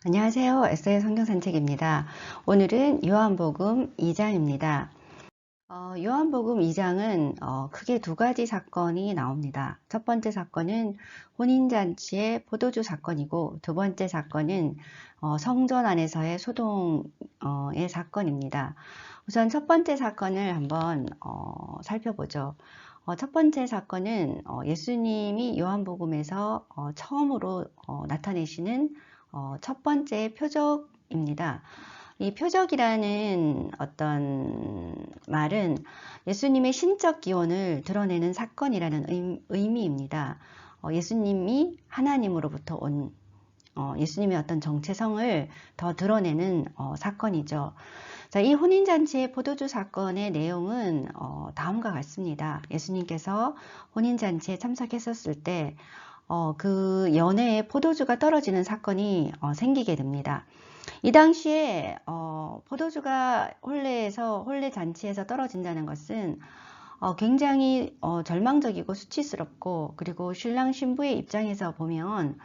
안녕하세요. 에스의 성경산책입니다. 오늘은 요한복음 2장입니다. 요한복음 2장은 크게 두 가지 사건이 나옵니다. 첫 번째 사건은 혼인잔치의 포도주 사건이고, 두 번째 사건은 성전 안에서의 소동의 사건입니다. 우선 첫 번째 사건을 한번 살펴보죠. 첫 번째 사건은 예수님이 요한복음에서 처음으로 나타내시는 첫 번째 표적입니다. 이 표적이라는 어떤 말은 예수님의 신적 기원을 드러내는 사건이라는 의미입니다. 예수님이 하나님으로부터 온 예수님의 어떤 정체성을 더 드러내는 사건이죠. 자, 이 혼인잔치의 포도주 사건의 내용은 다음과 같습니다. 예수님께서 혼인잔치에 참석했었을 때 그 연회에 포도주가 떨어지는 사건이 생기게 됩니다. 이 당시에 포도주가 혼례 잔치에서 떨어진다는 것은 굉장히 절망적이고 수치스럽고, 그리고 신랑 신부의 입장에서 보면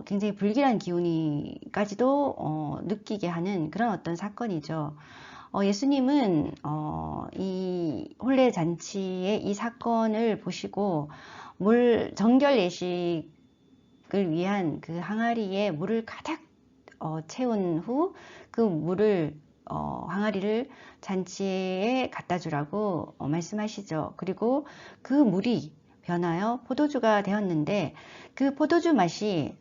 굉장히 불길한 기운이까지도 느끼게 하는 그런 어떤 사건이죠. 예수님은 이 혼례 잔치의 이 사건을 보시고 정결 예식을 위한 그 항아리에 물을 가득 채운 후 그 물을 항아리를 잔치에 갖다 주라고 말씀하시죠. 그리고 그 물이 변하여 포도주가 되었는데, 그 포도주 맛이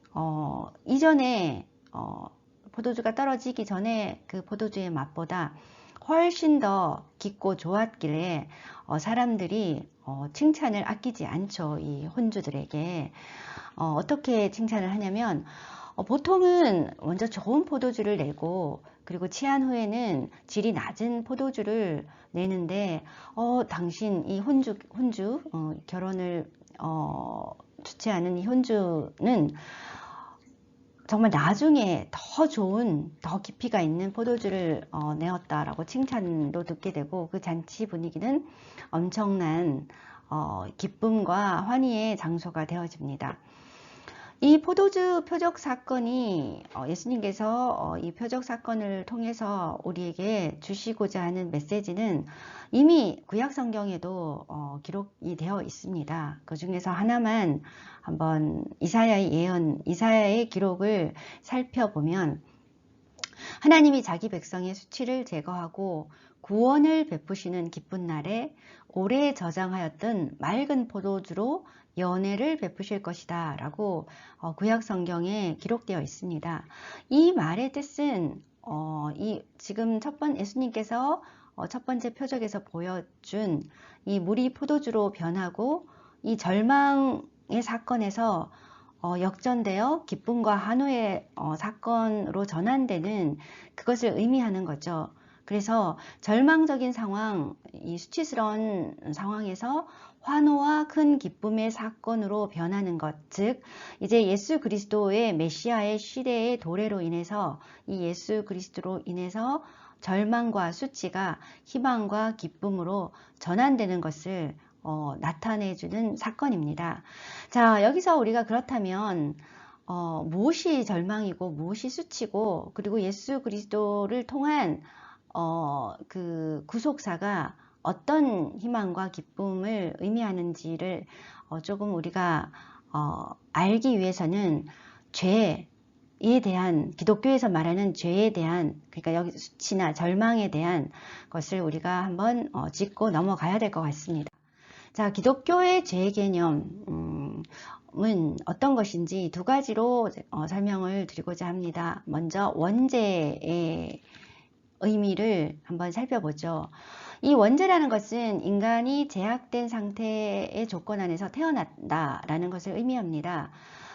이전에 포도주가 떨어지기 전에 그 포도주의 맛보다 훨씬 더 깊고 좋았길래 사람들이 칭찬을 아끼지 않죠. 이 혼주들에게 어떻게 칭찬을 하냐면, 보통은 먼저 좋은 포도주를 내고, 그리고 취한 후에는 질이 낮은 포도주를 내는데, 당신 이 혼주, 결혼을 주최하는 이 혼주는 정말 나중에 더 좋은, 더 깊이가 있는 포도주를 내었다라고 칭찬도 듣게 되고, 그 잔치 분위기는 엄청난 기쁨과 환희의 장소가 되어집니다. 이 포도주 표적 사건이 예수님께서 이 표적 사건을 통해서 우리에게 주시고자 하는 메시지는 이미 구약 성경에도 기록이 되어 있습니다. 그 중에서 하나만 한번 이사야의 예언, 이사야의 기록을 살펴보면, 하나님이 자기 백성의 수치를 제거하고 구원을 베푸시는 기쁜 날에 오래 저장하였던 맑은 포도주로 연회를 베푸실 것이다 라고 구약 성경에 기록되어 있습니다. 이 말의 뜻은 지금 예수님께서 첫 번째 표적에서 보여준 이 물이 포도주로 변하고 이 절망의 사건에서 역전되어 기쁨과 한우의 사건으로 전환되는 그것을 의미하는 거죠. 그래서 절망적인 상황, 이 수치스러운 상황에서 환호와 큰 기쁨의 사건으로 변하는 것, 즉 이제 예수 그리스도의 메시아의 시대의 도래로 인해서 이 예수 그리스도로 인해서 절망과 수치가 희망과 기쁨으로 전환되는 것을 나타내주는 사건입니다. 자, 여기서 우리가 그렇다면 무엇이 절망이고 무엇이 수치고, 그리고 예수 그리스도를 통한 그 구속사가 어떤 희망과 기쁨을 의미하는지를 조금 우리가 알기 위해서는 죄에 대한, 기독교에서 말하는 죄에 대한, 그러니까 여기 수치나 절망에 대한 것을 우리가 한번 짚고 넘어가야 될 것 같습니다. 자, 기독교의 죄 개념은 어떤 것인지 두 가지로 설명을 드리고자 합니다. 먼저 원죄의 의미를 한번 살펴보죠. 이 원죄라는 것은 인간이 제약된 상태의 조건 안에서 태어났다라는 것을 의미합니다.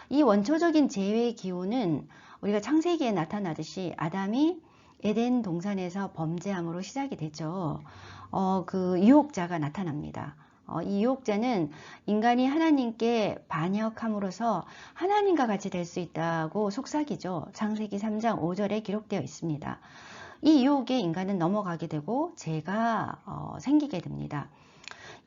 이 원초적인 죄의 기호는 우리가 창세기에 나타나듯이 아담이 에덴 동산에서 범죄함으로 시작이 되죠. 그 유혹자가 나타납니다. 이 유혹자는 인간이 하나님께 반역함으로써 하나님과 같이 될 수 있다고 속삭이죠. 창세기 3장 5절에 기록되어 있습니다. 이 유혹에 인간은 넘어가게 되고 죄가 생기게 됩니다.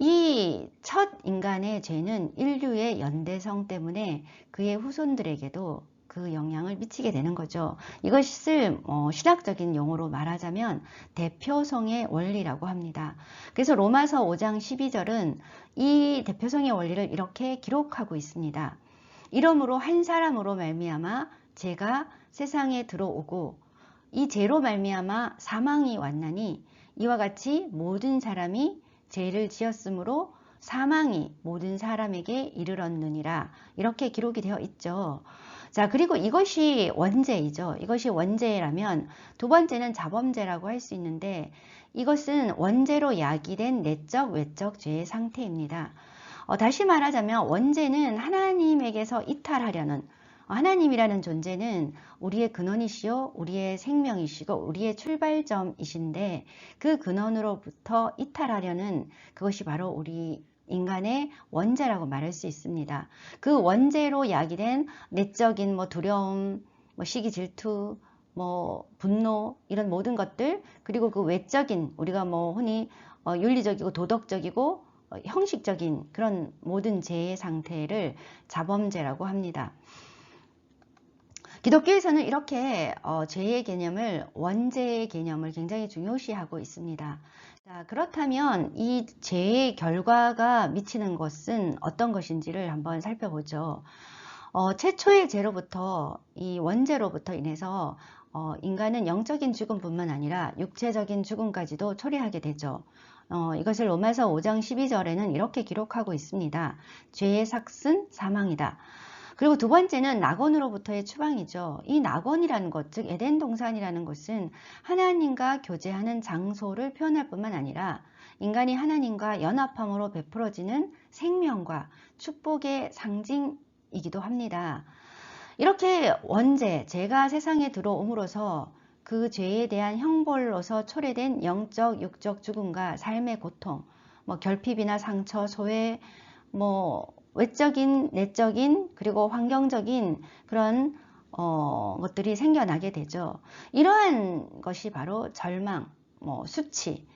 이 첫 인간의 죄는 인류의 연대성 때문에 그의 후손들에게도 그 영향을 미치게 되는 거죠. 이것을 신학적인 용어로 말하자면 대표성의 원리라고 합니다. 그래서 로마서 5장 12절은 이 대표성의 원리를 이렇게 기록하고 있습니다. 이러므로 한 사람으로 말미암아 죄가 세상에 들어오고 이 죄로 말미암아 사망이 왔나니 이와 같이 모든 사람이 죄를 지었으므로 사망이 모든 사람에게 이르렀느니라. 이렇게 기록이 되어 있죠. 자, 그리고 이것이 원죄이죠. 이것이 원죄라면 두 번째는 자범죄라고 할 수 있는데 이것은 원죄로 야기된 내적, 외적 죄의 상태입니다. 다시 말하자면 원죄는 하나님에게서 이탈하려는, 하나님이라는 존재는 우리의 근원이시요 우리의 생명이시고 우리의 출발점이신데 그 근원으로부터 이탈하려는 그것이 바로 우리 인간의 원죄라고 말할 수 있습니다. 그 원죄로 야기된 내적인 두려움, 시기, 질투, 분노 이런 모든 것들, 그리고 그 외적인 우리가 흔히 윤리적이고 도덕적이고 형식적인 그런 모든 죄의 상태를 자범죄라고 합니다. 기독교에서는 이렇게 죄의 개념을, 원죄의 개념을 굉장히 중요시하고 있습니다. 자, 그렇다면 이 죄의 결과가 미치는 것은 어떤 것인지를 한번 살펴보죠. 최초의 죄로부터, 이 원죄로부터 인해서 인간은 영적인 죽음뿐만 아니라 육체적인 죽음까지도 초래하게 되죠. 이것을 로마서 5장 12절에는 이렇게 기록하고 있습니다. 죄의 삭은 사망이다. 그리고 두 번째는 낙원으로부터의 추방이죠. 이 낙원이라는 것, 즉 에덴 동산이라는 것은 하나님과 교제하는 장소를 표현할 뿐만 아니라 인간이 하나님과 연합함으로 베풀어지는 생명과 축복의 상징이기도 합니다. 이렇게 원죄, 죄가 세상에 들어옴으로써 그 죄에 대한 형벌로서 초래된 영적, 육적 죽음과 삶의 고통, 결핍이나 상처, 소외, 외적인, 내적인, 그리고 환경적인 그런 것들이 생겨나게 되죠. 이러한 것이 바로 절망, 수치,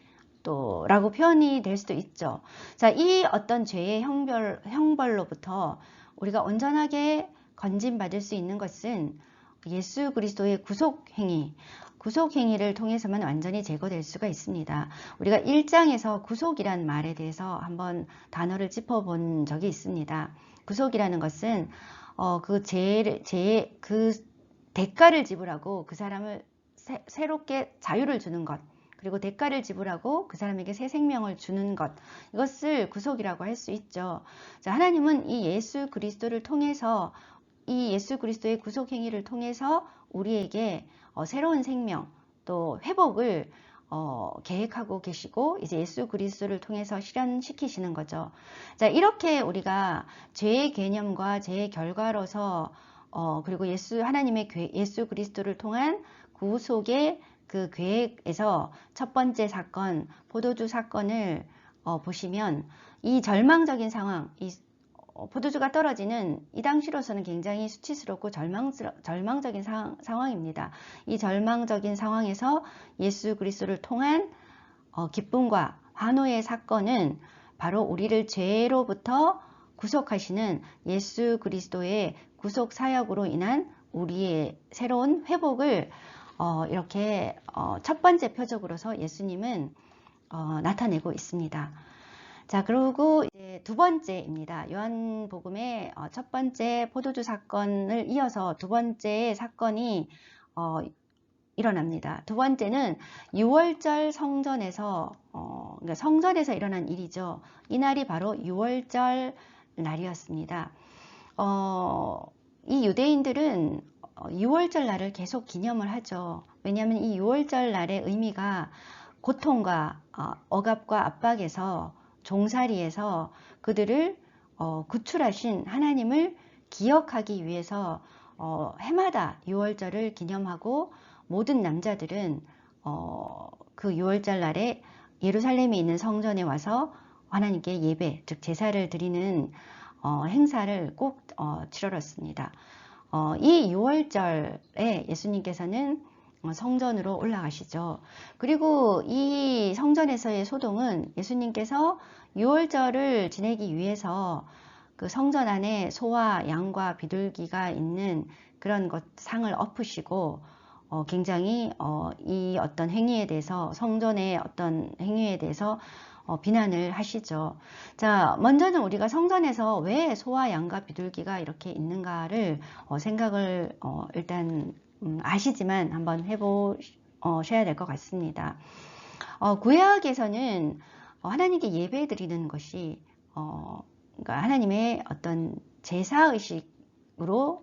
라고 표현이 될 수도 있죠. 자, 이 어떤 죄의 형벌로부터 우리가 온전하게 건진받을 수 있는 것은 예수 그리스도의 구속행위를 통해서만 완전히 제거될 수가 있습니다. 우리가 1장에서 구속이란 말에 대해서 한번 단어를 짚어본 적이 있습니다. 구속이라는 것은 그 대가를 지불하고 그 사람을 새롭게 자유를 주는 것, 그리고 대가를 지불하고 그 사람에게 새 생명을 주는 것, 이것을 구속이라고 할 수 있죠. 자, 하나님은 이 예수 그리스도를 통해서, 이 예수 그리스도의 구속 행위를 통해서 우리에게 새로운 생명 또 회복을 계획하고 계시고 이제 예수 그리스도를 통해서 실현시키시는 거죠. 자, 이렇게 우리가 죄의 개념과 죄의 결과로서 그리고 하나님의 예수 그리스도를 통한 구속의 그 계획에서 첫 번째 사건, 포도주 사건을 보시면 이 절망적인 상황, 포도주가 떨어지는 이 당시로서는 굉장히 수치스럽고 절망적인 상황입니다. 이 절망적인 상황에서 예수 그리스도를 통한 기쁨과 환호의 사건은 바로 우리를 죄로부터 구속하시는 예수 그리스도의 구속 사역으로 인한 우리의 새로운 회복을 이렇게 첫 번째 표적으로서 예수님은 나타내고 있습니다. 자, 그리고 이제 두 번째입니다. 요한복음의 첫 번째 포도주 사건을 이어서 두 번째 사건이 일어납니다. 두 번째는 6월절 성전에서 그러니까 성전에서 일어난 일이죠. 이날이 바로 6월절 날이었습니다. 이 유대인들은 6월절 날을 계속 기념을 하죠. 왜냐하면 이 6월절 날의 의미가 고통과 억압과 압박에서, 종살이에서 그들을 구출하신 하나님을 기억하기 위해서 해마다 6월절을 기념하고 모든 남자들은 그 6월절 날에 예루살렘에 있는 성전에 와서 하나님께 예배, 즉 제사를 드리는 행사를 꼭 치러렀습니다. 이 6월절에 예수님께서는 성전으로 올라가시죠. 그리고 이 성전에서의 소동은 예수님께서 6월절을 지내기 위해서 그 성전 안에 소와 양과 비둘기가 있는 그런 것 상을 엎으시고 굉장히 이 어떤 행위에 대해서 성전의 어떤 행위에 대해서 비난을 하시죠. 자, 먼저는 우리가 성전에서 왜 소와 양과 비둘기가 이렇게 있는가를 생각을 일단 아시지만 한번 해보셔야 될 것 같습니다. 구약에서는 하나님께 예배 드리는 것이 그러니까 하나님의 어떤 제사의식으로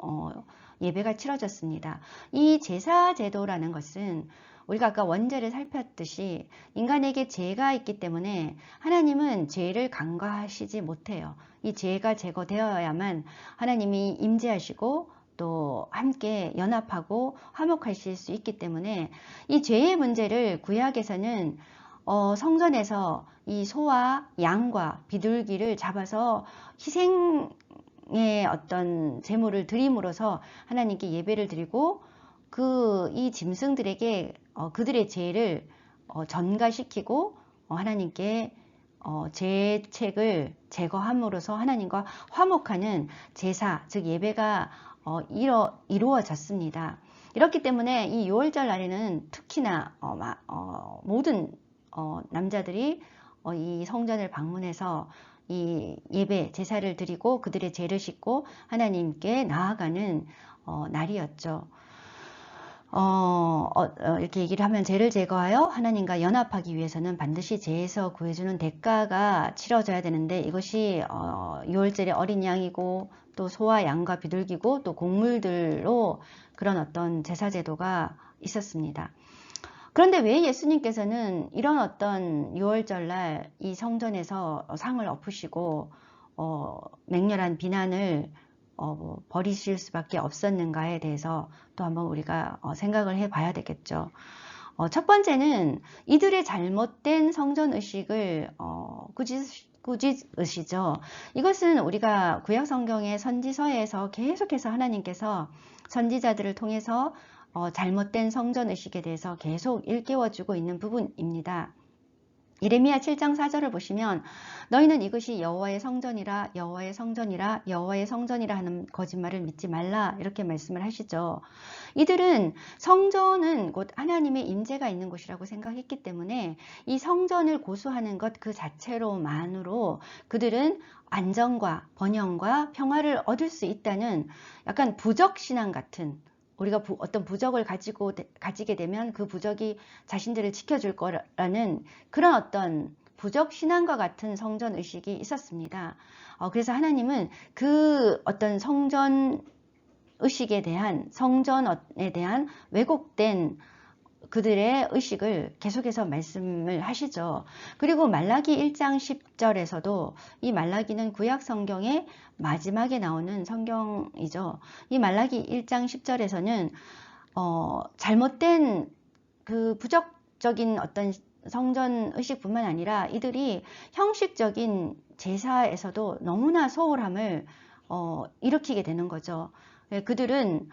예배가 치러졌습니다. 이 제사 제도라는 것은 우리가 아까 원죄를 살폈듯이 인간에게 죄가 있기 때문에 하나님은 죄를 간과하시지 못해요. 이 죄가 제거되어야만 하나님이 임재하시고 또 함께 연합하고 화목하실 수 있기 때문에 이 죄의 문제를 구약에서는 성전에서 이 소와 양과 비둘기를 잡아서 희생의 어떤 제물을 드림으로써 하나님께 예배를 드리고 이 짐승들에게 그들의 죄를 전가시키고 하나님께 죄책을 제거함으로써 하나님과 화목하는 제사, 즉 예배가 이루어졌습니다. 이렇기 때문에 이 6월절 날에는 특히나 모든 남자들이 이 성전을 방문해서 이 예배 제사를 드리고 그들의 죄를 씻고 하나님께 나아가는 날이었죠. 이렇게 얘기를 하면 죄를 제거하여 하나님과 연합하기 위해서는 반드시 죄에서 구해주는 대가가 치러져야 되는데 이것이 6월절에 어린 양이고 또 소와 양과 비둘기고 또 곡물들로 그런 어떤 제사 제도가 있었습니다. 그런데 왜 예수님께서는 이런 어떤 6월절날 이 성전에서 상을 엎으시고 맹렬한 비난을 버리실 수밖에 없었는가에 대해서 또 한번 우리가 생각을 해봐야 되겠죠. 첫 번째는 이들의 잘못된 성전의식을 꾸짖으시죠. 이것은 우리가 구약성경의 선지서에서 계속해서 하나님께서 선지자들을 통해서 잘못된 성전의식에 대해서 계속 일깨워주고 있는 부분입니다. 예레미야 7장 4절을 보시면 너희는 이것이 여호와의 성전이라 여호와의 성전이라 여호와의 성전이라 하는 거짓말을 믿지 말라 이렇게 말씀을 하시죠. 이들은 성전은 곧 하나님의 임재가 있는 곳이라고 생각했기 때문에 이 성전을 고수하는 것 그 자체로만으로 그들은 안정과 번영과 평화를 얻을 수 있다는 약간 부적신앙 같은 우리가 어떤 부적을 가지게 되면 그 부적이 자신들을 지켜줄 거라는 그런 어떤 부적 신앙과 같은 성전 의식이 있었습니다. 그래서 하나님은 그 어떤 성전 의식에 대한 성전에 대한 왜곡된 그들의 의식을 계속해서 말씀을 하시죠. 그리고 말라기 1장 10절에서도 이 말라기는 구약 성경의 마지막에 나오는 성경이죠. 이 말라기 1장 10절에서는 잘못된 그 부적적인 어떤 성전 의식뿐만 아니라 이들이 형식적인 제사에서도 너무나 소홀함을 일으키게 되는 거죠. 그들은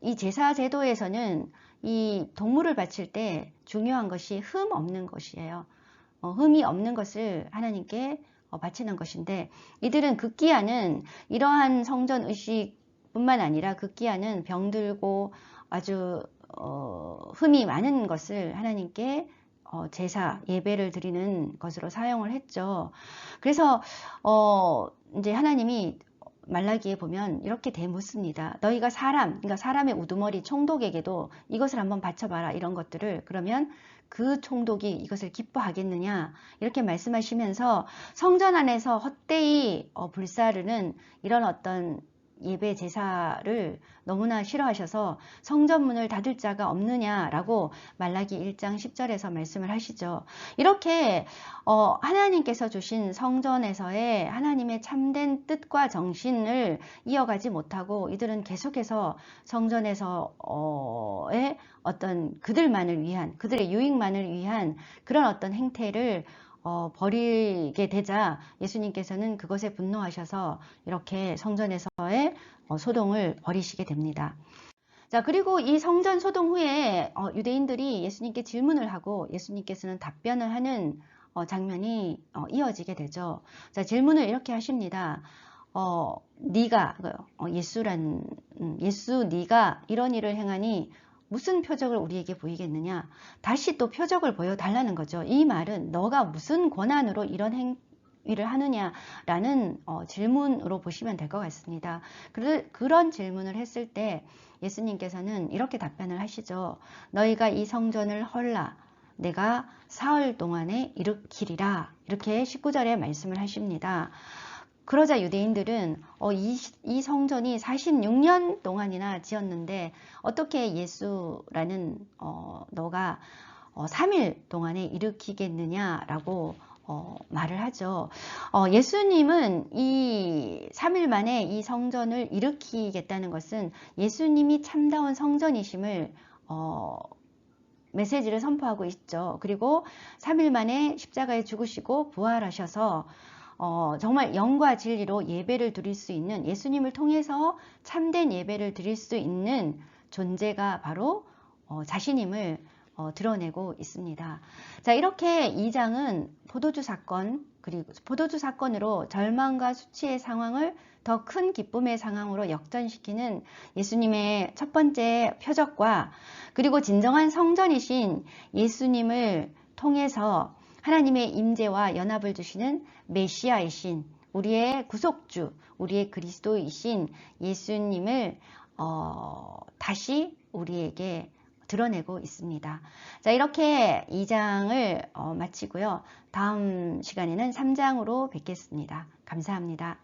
이 제사 제도에서는 이 동물을 바칠 때 중요한 것이 흠 없는 것이에요. 흠이 없는 것을 하나님께 바치는 것인데 이들은 극기야는 이러한 성전 의식뿐만 아니라 극기야는 병들고 아주 흠이 많은 것을 하나님께 제사 예배를 드리는 것으로 사용을 했죠. 그래서 이제 하나님이 말라기에 보면 이렇게 대묻습니다. 너희가 그러니까 사람의 우두머리 총독에게도 이것을 한번 바쳐봐라 이런 것들을 그러면 그 총독이 이것을 기뻐하겠느냐 이렇게 말씀하시면서 성전 안에서 헛되이 불사르는 이런 어떤 예배 제사를 너무나 싫어하셔서 성전문을 닫을 자가 없느냐라고 말라기 1장 10절에서 말씀을 하시죠. 이렇게 하나님께서 주신 성전에서의 하나님의 참된 뜻과 정신을 이어가지 못하고 이들은 계속해서 성전에서의 어떤 그들만을 위한 그들의 유익만을 위한 그런 어떤 행태를 버리게 되자 예수님께서는 그것에 분노하셔서 이렇게 성전에서의 소동을 벌이시게 됩니다. 자, 그리고 이 성전 소동 후에 유대인들이 예수님께 질문을 하고 예수님께서는 답변을 하는 장면이 이어지게 되죠. 자, 질문을 이렇게 하십니다. 네가 예수 네가 이런 일을 행하니 무슨 표적을 우리에게 보이겠느냐. 다시 또 표적을 보여달라는 거죠. 이 말은 너가 무슨 권한으로 이런 행위를 하느냐라는 질문으로 보시면 될 것 같습니다. 그런 질문을 했을 때 예수님께서는 이렇게 답변을 하시죠. 너희가 이 성전을 헐라 내가 사흘 동안에 일으키리라. 이렇게 19절에 말씀을 하십니다. 그러자 유대인들은 이 성전이 46년 동안이나 지었는데 어떻게 예수라는 너가 3일 동안에 일으키겠느냐라고 말을 하죠. 예수님은 이 3일 만에 이 성전을 일으키겠다는 것은 예수님이 참다운 성전이심을 메시지를 선포하고 있죠. 그리고 3일 만에 십자가에 죽으시고 부활하셔서 정말 영과 진리로 예배를 드릴 수 있는, 예수님을 통해서 참된 예배를 드릴 수 있는 존재가 바로 자신임을 드러내고 있습니다. 자, 이렇게 2장은 포도주 사건, 그리고 포도주 사건으로 절망과 수치의 상황을 더 큰 기쁨의 상황으로 역전시키는 예수님의 첫 번째 표적과, 그리고 진정한 성전이신 예수님을 통해서 하나님의 임재와 연합을 주시는 메시아이신 우리의 구속주, 우리의 그리스도이신 예수님을 다시 우리에게 드러내고 있습니다. 자, 이렇게 2장을 마치고요. 다음 시간에는 3장으로 뵙겠습니다. 감사합니다.